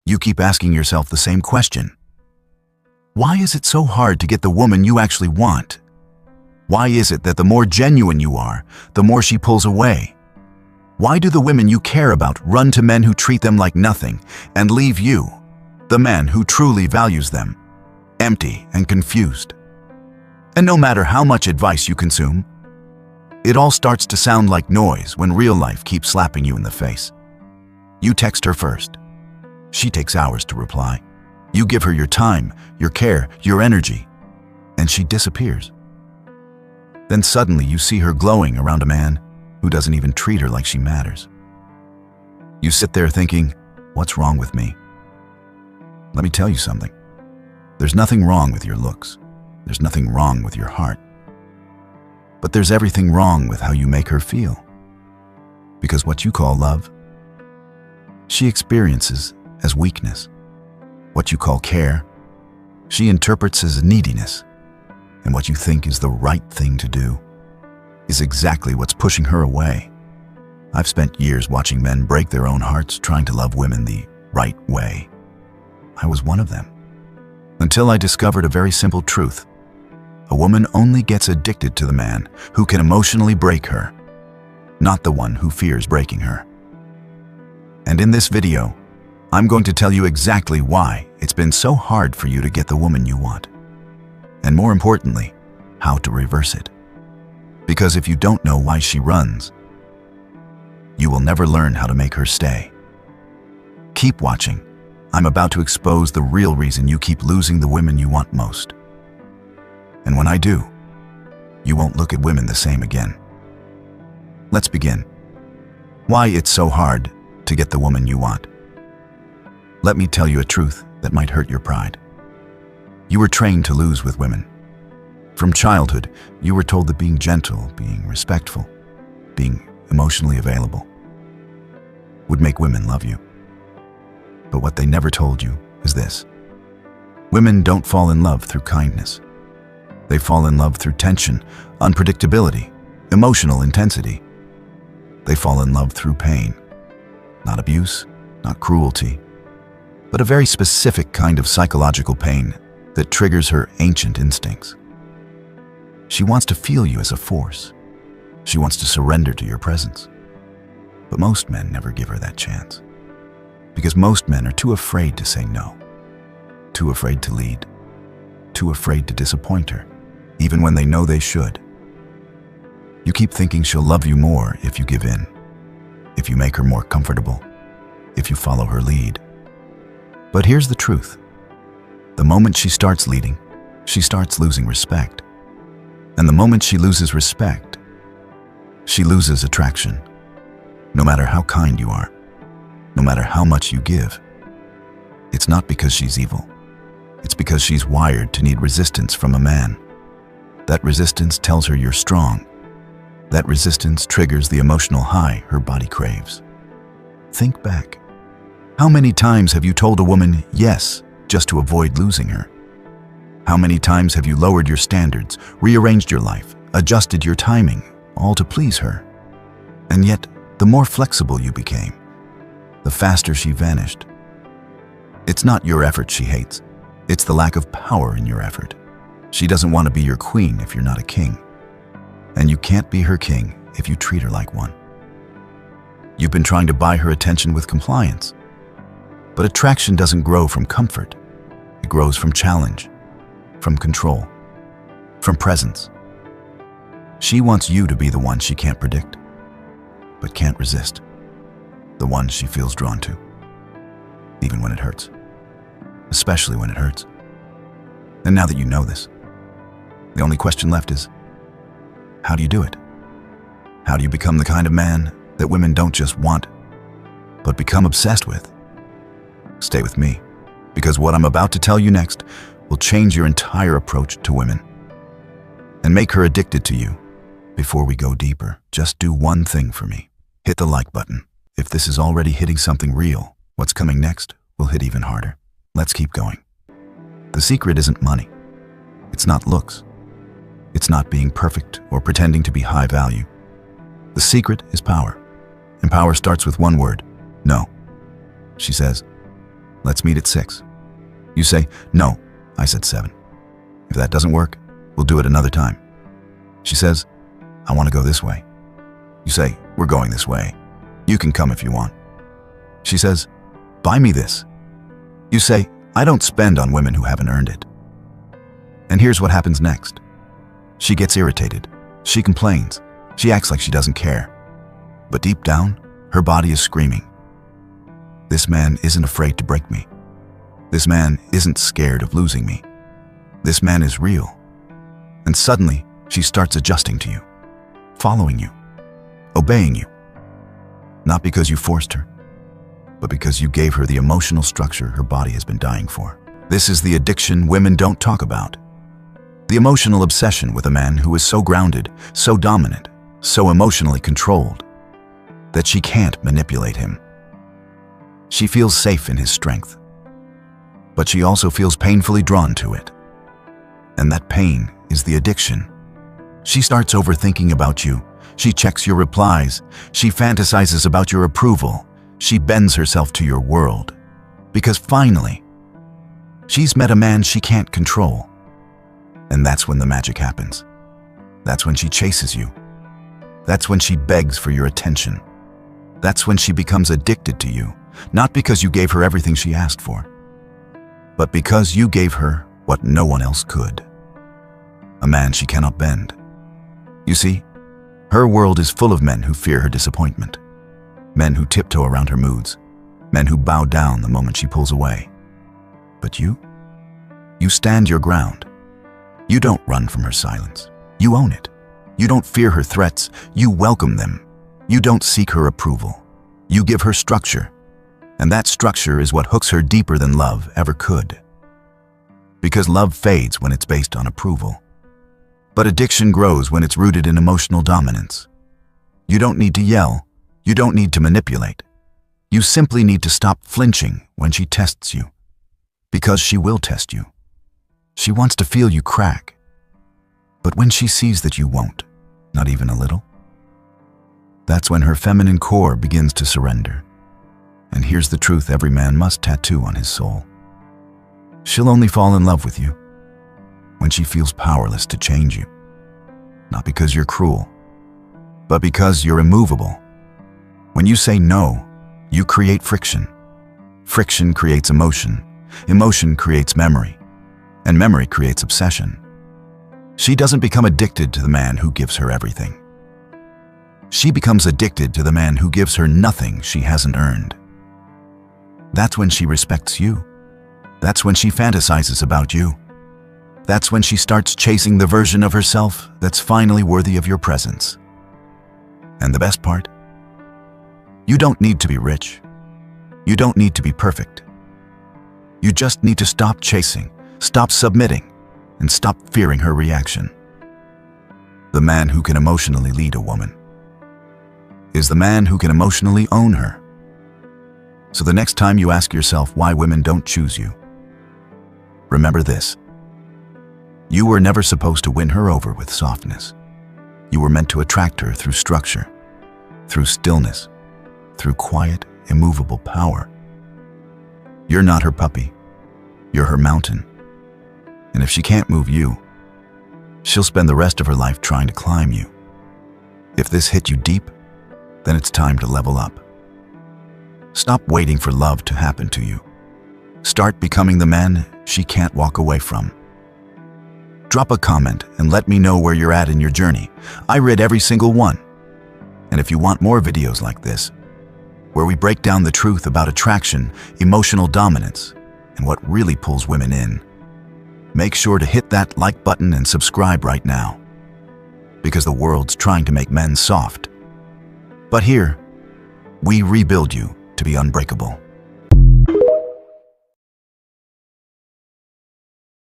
You keep asking yourself the same question. Why is it so hard to get the woman you actually want? Why is it that the more genuine you are, the more she pulls away? Why do the women you care about run to men who treat them like nothing and leave you, the man who truly values them, empty and confused? And no matter how much advice you consume, it all starts to sound like noise when real life keeps slapping you in the face. You text her first. She takes hours to reply. You give her your time, your care, your energy, and she disappears. Then suddenly you see her glowing around a man who doesn't even treat her like she matters. You sit there thinking, what's wrong with me? Let me tell you something. There's nothing wrong with your looks. There's nothing wrong with your heart. But there's everything wrong with how you make her feel. Because what you call love, she experiences as weakness. What you call care, she interprets as neediness. And what you think is the right thing to do is exactly what's pushing her away. I've spent years watching men break their own hearts trying to love women the right way. I was one of them. Until I discovered a very simple truth. A woman only gets addicted to the man who can emotionally break her, not the one who fears breaking her. And in this video, I'm going to tell you exactly why it's been so hard for you to get the woman you want. And more importantly, how to reverse it. Because if you don't know why she runs, you will never learn how to make her stay. Keep watching. I'm about to expose the real reason you keep losing the women you want most. And when I do, you won't look at women the same again. Let's begin. Why it's so hard to get the woman you want. Let me tell you a truth that might hurt your pride. You were trained to lose with women. From childhood, you were told that being gentle, being respectful, being emotionally available would make women love you. But what they never told you is this. Women don't fall in love through kindness. They fall in love through tension, unpredictability, emotional intensity. They fall in love through pain. Not abuse, not cruelty, but a very specific kind of psychological pain that triggers her ancient instincts. She wants to feel you as a force. She wants to surrender to your presence. But most men never give her that chance. Because most men are too afraid to say no, too afraid to lead, too afraid to disappoint her, even when they know they should. You keep thinking she'll love you more if you give in, if you make her more comfortable, if you follow her lead. But here's the truth. The moment she starts leading, she starts losing respect. And the moment she loses respect, she loses attraction. No matter how kind you are, no matter how much you give, it's not because she's evil. It's because she's wired to need resistance from a man. That resistance tells her you're strong. That resistance triggers the emotional high her body craves. Think back. How many times have you told a woman yes just to avoid losing her? How many times have you lowered your standards, rearranged your life, adjusted your timing, all to please her? And yet, the more flexible you became, the faster she vanished. It's not your effort she hates. It's the lack of power in your effort. She doesn't want to be your queen if you're not a king. And you can't be her king if you treat her like one. You've been trying to buy her attention with compliance. But attraction doesn't grow from comfort. It grows from challenge, from control, from presence. She wants you to be the one she can't predict, but can't resist. The one she feels drawn to, even when it hurts. Especially when it hurts. And now that you know this, the only question left is, how do you do it? How do you become the kind of man that women don't just want, but become obsessed with? Stay with me, because what I'm about to tell you next will change your entire approach to women and make her addicted to you. Before we go deeper, just do one thing for me. Hit the like button. If this is already hitting something real, what's coming next will hit even harder. Let's keep going. The secret isn't money. It's not looks. It's not being perfect or pretending to be high value. The secret is power. And power starts with one word, no. She says, Let's meet at 6. You say, no, I said 7. If that doesn't work, we'll do it another time. She says, I want to go this way. You say, we're going this way. You can come if you want. She says, buy me this. You say, I don't spend on women who haven't earned it. And here's what happens next. She gets irritated. She complains. She acts like she doesn't care. But deep down, her body is screaming. This man isn't afraid to break me. This man isn't scared of losing me. This man is real. And suddenly, she starts adjusting to you, following you, obeying you. Not because you forced her, but because you gave her the emotional structure her body has been dying for. This is the addiction women don't talk about. The emotional obsession with a man who is so grounded, so dominant, so emotionally controlled, that she can't manipulate him. She feels safe in his strength, but she also feels painfully drawn to it. And that pain is the addiction. She starts overthinking about you. She checks your replies. She fantasizes about your approval. She bends herself to your world. Because finally, she's met a man she can't control. And that's when the magic happens. That's when she chases you. That's when she begs for your attention. That's when she becomes addicted to you, not because you gave her everything she asked for, but because you gave her what no one else could. A man she cannot bend. You see, her world is full of men who fear her disappointment, men who tiptoe around her moods, men who bow down the moment she pulls away. But you stand your ground. You don't run from her silence. You own it. You don't fear her threats. You welcome them. You don't seek her approval. You give her structure. And that structure is what hooks her deeper than love ever could. Because love fades when it's based on approval. But addiction grows when it's rooted in emotional dominance. You don't need to yell. You don't need to manipulate. You simply need to stop flinching when she tests you. Because she will test you. She wants to feel you crack. But when she sees that you won't, not even a little, that's when her feminine core begins to surrender. And here's the truth every man must tattoo on his soul. She'll only fall in love with you when she feels powerless to change you. Not because you're cruel, but because you're immovable. When you say no, you create friction. Friction creates emotion. Emotion creates memory. And memory creates obsession. She doesn't become addicted to the man who gives her everything. She becomes addicted to the man who gives her nothing she hasn't earned. That's when she respects you. That's when she fantasizes about you. That's when she starts chasing the version of herself that's finally worthy of your presence. And the best part? You don't need to be rich. You don't need to be perfect. You just need to stop chasing, stop submitting, and stop fearing her reaction. The man who can emotionally lead a woman is the man who can emotionally own her. So the next time you ask yourself why women don't choose you, remember this. You were never supposed to win her over with softness. You were meant to attract her through structure, through stillness, through quiet, immovable power. You're not her puppy. You're her mountain. And if she can't move you, she'll spend the rest of her life trying to climb you. If this hit you deep, then it's time to level up. Stop waiting for love to happen to you. Start becoming the man she can't walk away from. Drop a comment and let me know where you're at in your journey. I read every single one. And if you want more videos like this, where we break down the truth about attraction, emotional dominance, and what really pulls women in, make sure to hit that like button and subscribe right now. Because the world's trying to make men soft. But here, we rebuild you to be unbreakable.